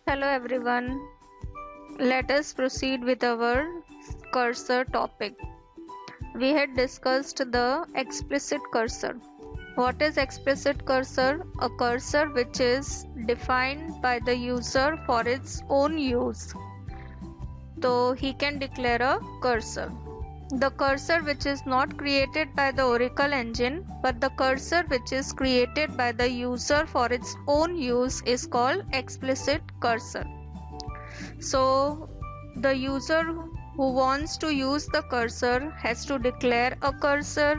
Hello everyone. Let us proceed with our cursor topic. We had discussed the explicit cursor. What is explicit cursor? A cursor which is defined by the user for its own use. So he can declare a cursor. The cursor which is not created by the Oracle engine, but the cursor which is created by the user for its own use is called explicit cursor. So the user who wants to use the cursor has to declare a cursor,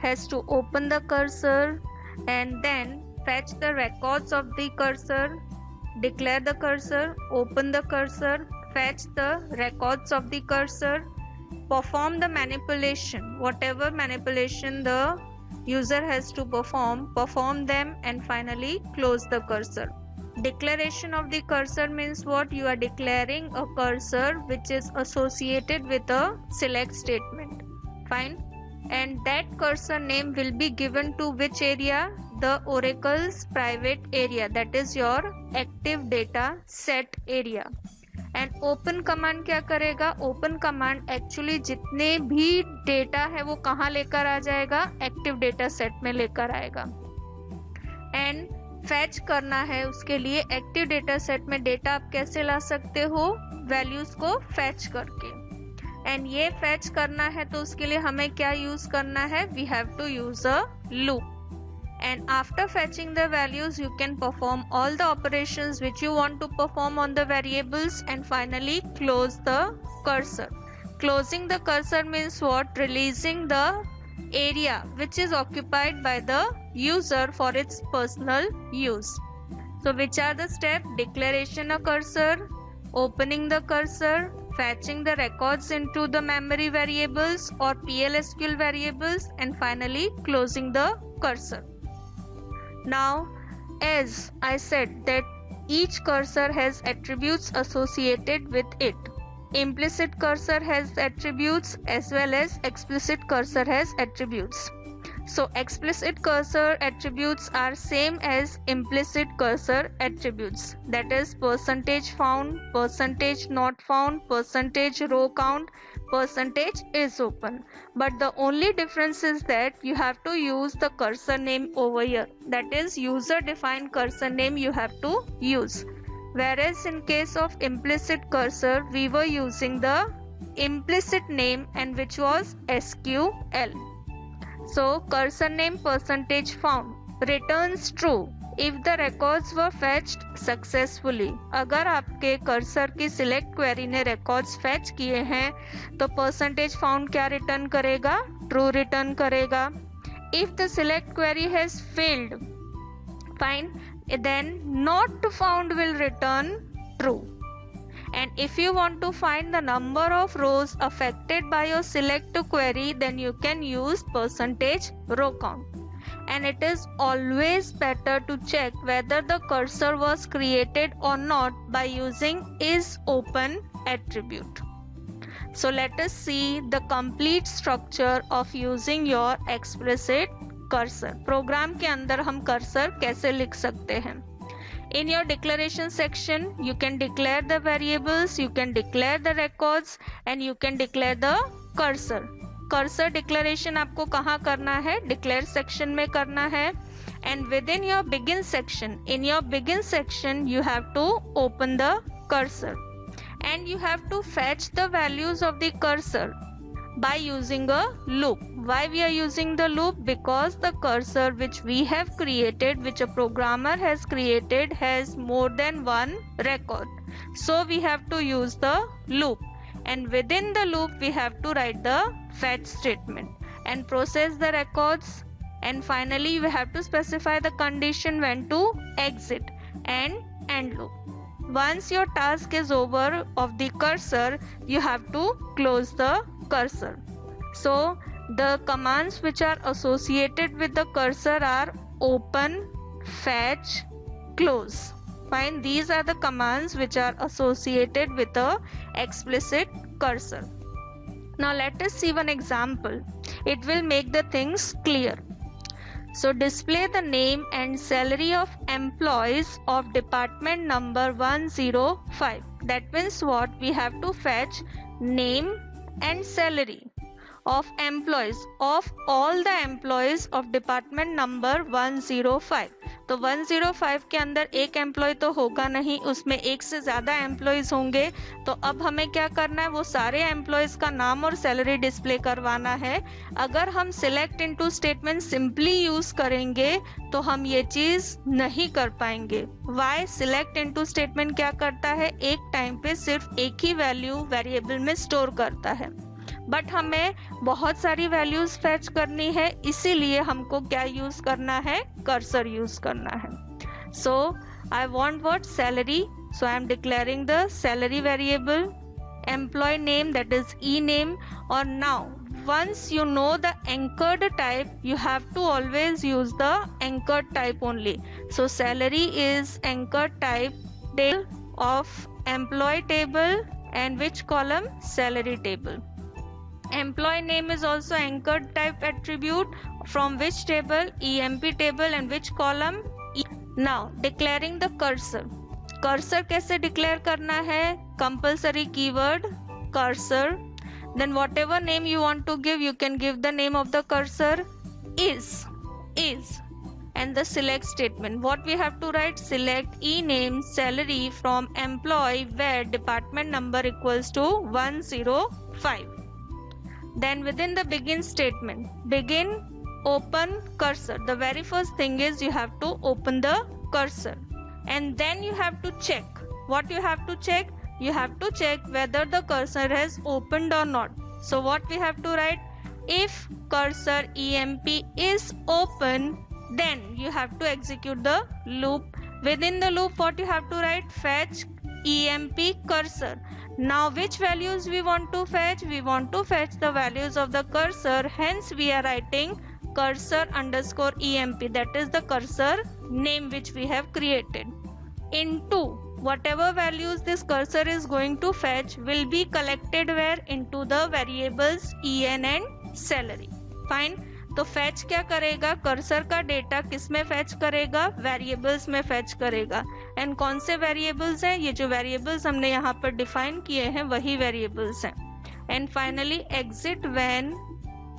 has to open the cursor and then fetch the records of the cursor, declare the cursor, open the cursor, fetch the records of the cursor, perform the manipulation, whatever manipulation the user has to perform them and finally close the cursor. Declaration of the cursor means what? You are declaring a cursor which is associated with a select statement. Fine. And that cursor name will be given to which area? The Oracle's private area, that is your active data set area. And open command क्या करेगा? Open command actually जितने भी data है वो कहाँ लेकर आ जाएगा? Active data set में लेकर आएगा. एंड फैच करना है उसके लिए एक्टिव डेटा सेट में डेटा आप कैसे ला सकते हो? वैल्यूज को फैच करके. एंड ये फैच करना है तो उसके लिए हमें क्या यूज करना है? We have to use a loop. And after fetching the values you can perform all the operations which you want to perform on the variables and finally close the cursor. Closing the cursor means what? Releasing the area which is occupied by the user for its personal use. So which are the steps? Declaration of cursor, opening the cursor, fetching the records into the memory variables or PLSQL variables and finally closing the cursor. Now, as I said that each cursor has attributes associated with it. Implicit cursor has attributes as well as explicit cursor has attributes. So explicit cursor attributes are same as implicit cursor attributes. That is percentage found, percentage not found, percentage row count, percentage is open. But the only difference is that you have to use the cursor name over here. That is user defined cursor name you have to use. Whereas in case of implicit cursor we were using the implicit name and which was SQL. So cursor name percentage found returns true if the records were fetched successfully. अगर आपके cursor की select query ने records fetch किए हैं तो percentage found क्या return करेगा? True return करेगा. If the select query has failed, fine, then not found will return true. And if you want to find the number of rows affected by your select query, then you can use percentage row count. And it is always better to check whether the cursor was created or not by using isOpen attribute. So let us see the complete structure of using your explicit cursor. Program के अंदर हम cursor कैसे लिख सकते हैं? In your declaration section, you can declare the variables, you can declare the records and you can declare the cursor. Cursor declaration आपको कहाँ करना है? Declare section में करना है. And within your begin section, in your begin section, you have to open the cursor. And you have to fetch the values of the cursor by using a loop. Why we are using the loop? Because the cursor which we have created, which a programmer has created, has more than one record. So we have to use the loop. And within the loop we have to write the fetch statement and process the records. And finally we have to specify the condition when to exit and end loop. Once your task is over of the cursor, you have to close the cursor. So the commands which are associated with the cursor are open, fetch, close. Fine, these are the commands which are associated with the explicit cursor. Now let us see one example. It will make the things clear. So display the name and salary of employees of department number 105. That means what? We have to fetch name and salary of employees of all the employees of department number 105. तो 105 के अंदर एक employ तो होगा नहीं, उसमें एक से ज़्यादा एम्प्लॉयज़ होंगे। तो अब हमें क्या करना है, वो सारे एम्प्लॉयज़ का नाम और सैलरी डिस्प्ले करवाना है। अगर हम select into statement simply use करेंगे तो हम ये चीज़ नहीं कर पाएंगे। वाई? सिलेक्ट इनटू स्टेटमेंट क्या करता है, एक टाइम पे सिर्फ एक ही वैल्यू वेरिएबल में स्टोर करता है, बट हमें बहुत सारी वैल्यूज फैच करनी है, इसीलिए हमको क्या यूज करना है, कर्सर यूज करना है। So I want what, salary, so I am declaring the salary variable, employ name that is E name. और now once you know the anchored type, you have to always use the anchored type only. So salary is anchored type of employee table, and which column, salary table. Employee name is also anchored type attribute, from which table, EMP table, and which column, E. Now declaring the cursor. Cursor कैसे declare करना है, compulsory keyword cursor. Then whatever name you want to give, you can give the name of the cursor, is, and the select statement. What we have to write, select e name salary from employee where department number equals to 105. Then within the begin statement, begin open cursor. The very first thing is you have to open the cursor, and then you have to check. What you have to check? You have to check whether the cursor has opened or not. So what we have to write, if cursor EMP is open, then you have to execute the loop. Within the loop, what you have to write, fetch EMP cursor. Now which values we want to fetch? We want to fetch the values of the cursor, hence we are writing cursor underscore EMP, that is the cursor name which we have created, into whatever values this cursor is going to fetch will be collected where, into the variables en and salary. Fine. तो fetch क्या करेगा, cursor का data किस में fetch करेगा, variables में fetch करेगा। and कौन से variables हैं, ये जो variables हमने यहाँ पर define किए हैं वही variables हैं। and finally exit when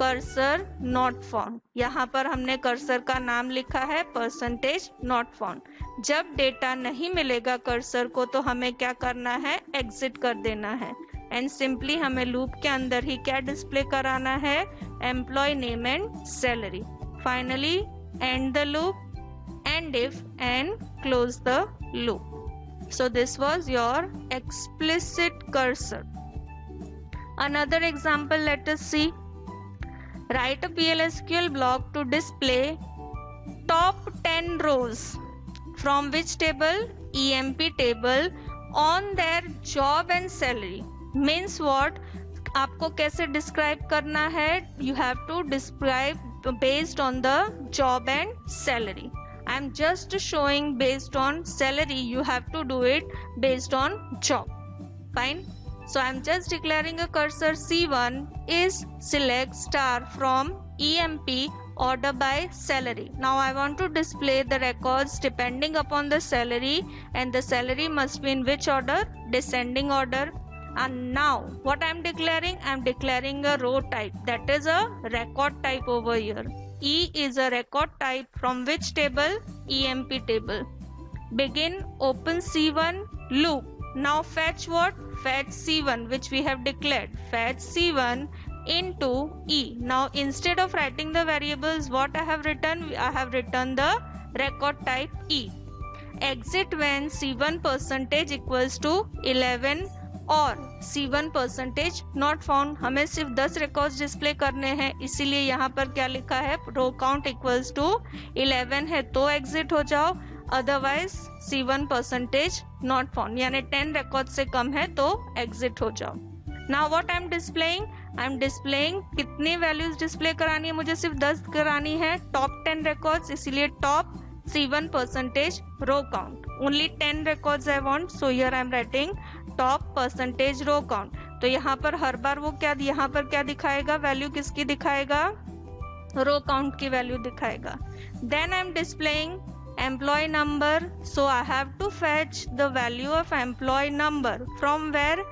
cursor not found, यहाँ पर हमने cursor का नाम लिखा है %not found। जब डेटा नहीं मिलेगा कर्सर को तो हमें क्या करना है, एग्जिट कर देना है। एंड सिंपली हमें लूप के अंदर ही क्या डिस्प्ले कराना है, employee name and salary. Finally end the loop, end if end close the loop. So this was your explicit cursor. Another example let us see. Write a PLSQL block to display top 10 rows from which table, EMP table, on their job and salary. Means what? आपको कैसे describe करना है, you have to describe based on the job and salary. I am just showing based on salary, you have to do it based on job. Fine. So I am just declaring a cursor C1 is select star from EMP order by salary. Now I want to display the records depending upon the salary, and the salary must be in which order, descending order. And now what I am declaring, I am declaring a row type, that is a record type over here. E is a record type from which table, EMP table. Begin open C1 loop. Now fetch what, fetch C1 which we have declared, fetch C1 into E. Now instead of writing the variables, what I have written, I have written the record type E. Exit when C1 percentage equals to 11 और C1 percentage not found। हमें सिर्फ 10 records display करने हैं, इसीलिए यहाँ पर क्या लिखा है, रो काउंट इक्वल्स टू 11 है तो एग्जिट हो जाओ, otherwise C1 percentage not found, यानी 10 रिकॉर्ड से कम है तो एग्जिट हो जाओ। Now what I am displaying, I am displaying कितनी वैल्यूज डिस्प्ले करानी है, मुझे सिर्फ 10 करानी है, टॉप 10 रिकॉर्ड्स, इसीलिए top C1 percentage row count, only 10 records I want, so here I am writing top percentage row count। तो यहाँ पर हर बार वो क्या, यहाँ पर क्या दिखाएगा, वैल्यू किसकी दिखाएगा, रो काउंट की वैल्यू दिखाएगा. Then I am displaying employee number, so I have to fetch the value of employee number from where?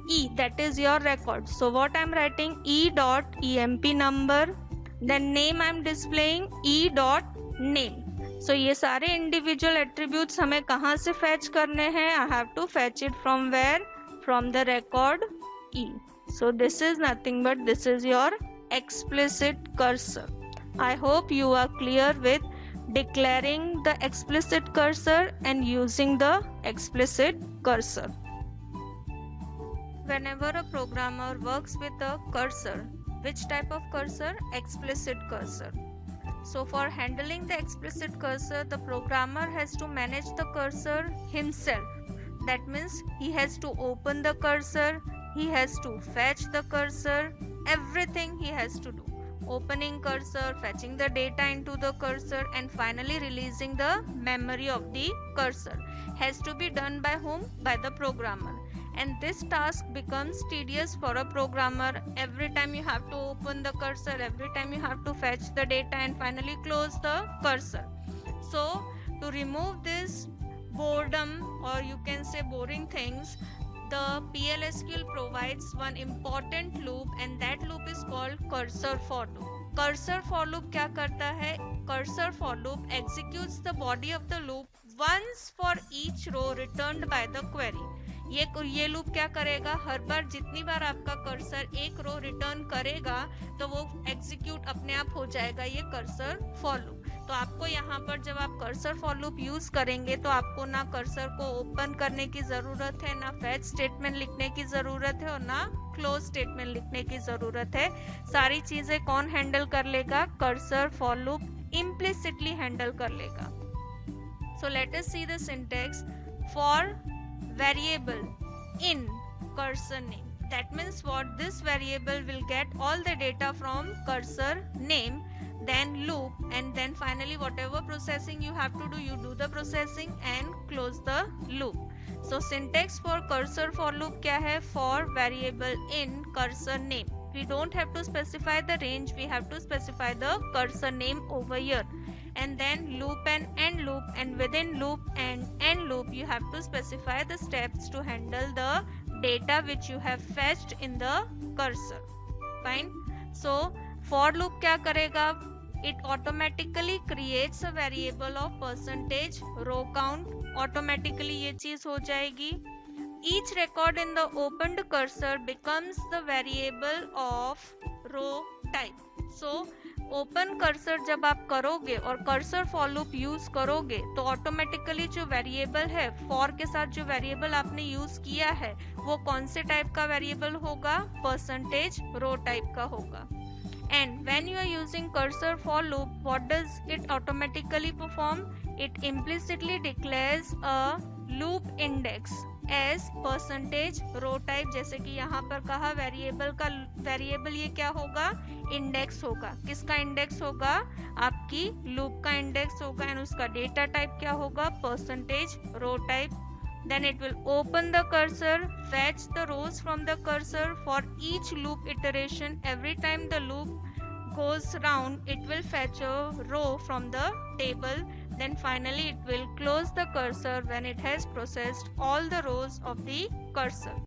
E, that is your record. So what I'm writing, E dot emp number, then name I'm displaying E dot name. So ये सारे individual attributes हमें कहाँ से fetch करने हैं? I have to fetch it from where? From the record E. So this is nothing but this is your explicit cursor. I hope you are clear with declaring the explicit cursor and using the explicit cursor. Whenever a programmer works with a cursor, which type of cursor? Explicit cursor. So for handling the explicit cursor, the programmer has to manage the cursor himself. That means he has to open the cursor, he has to fetch the cursor, everything he has to do. Opening cursor, fetching the data into the cursor, and finally releasing the memory of the cursor has to be done by whom? By the programmer. And this task becomes tedious for a programmer. Every time you have to open the cursor, every time you have to fetch the data and finally close the cursor. So to remove this boredom, or you can say boring things, the PLSQL provides one important loop, and that loop is called cursor for loop. Cursor for loop क्या करता है? Cursor for loop executes the body of the loop once for each row returned by the query. ये loop क्या करेगा? हर बार जितनी बार आपका cursor एक रो return करेगा तो वो एग्जीक्यूट अपने आप हो जाएगा, ये कर्सर फॉर लूप. तो आपको यहाँ पर जब आप कर्सर फॉर लूप यूज करेंगे तो आपको ना कर्सर को ओपन करने की जरूरत है, ना फैच स्टेटमेंट लिखने की जरूरत है, और ना क्लोज स्टेटमेंट लिखने की जरूरत है. सारी चीजें कौन हैंडल कर लेगा? Cursor for loop implicitly handle कर लेगा. So let us see the syntax for variable in cursor name. That means what? This variable will get all the data from cursor name, then loop, and then finally whatever processing you have to do, you do the processing and close the loop. So syntax for cursor for loop क्या है? For variable in cursor name. We don't have to specify the range, we have to specify the cursor name over here. And then loop and end loop, and within loop and end loop you have to specify the steps to handle the data which you have fetched in the cursor. Fine. So for loop क्या करेगा? It automatically creates a variable of percentage row count. Automatically ये चीज हो जाएगी. Each record in the opened cursor becomes the variable of row type. So open cursor जब आप करोगे और कर्सर फॉर लूप यूज करोगे तो ऑटोमेटिकली जो वेरिएबल है, फॉर के साथ जो वेरिएबल आपने यूज किया है वो कौन से टाइप का वेरिएबल होगा? परसेंटेज रो टाइप का होगा. And when you are using cursor for loop, what does it automatically perform? It implicitly declares a loop index as percentage row type. जैसे कि यहाँ पर कहा वेरिएबल ये क्या होगा? इंडेक्स होगा. किसका इंडेक्स होगा? आपकी लूप का इंडेक्स होगा. एंड उसका डेटा टाइप क्या होगा? Percentage row type. Then it will open the cursor, fetch the rows from the cursor for each loop iteration. Every time the loop goes round, it will fetch a row from the table. Then finally it will close the cursor when it has processed all the rows of the cursor.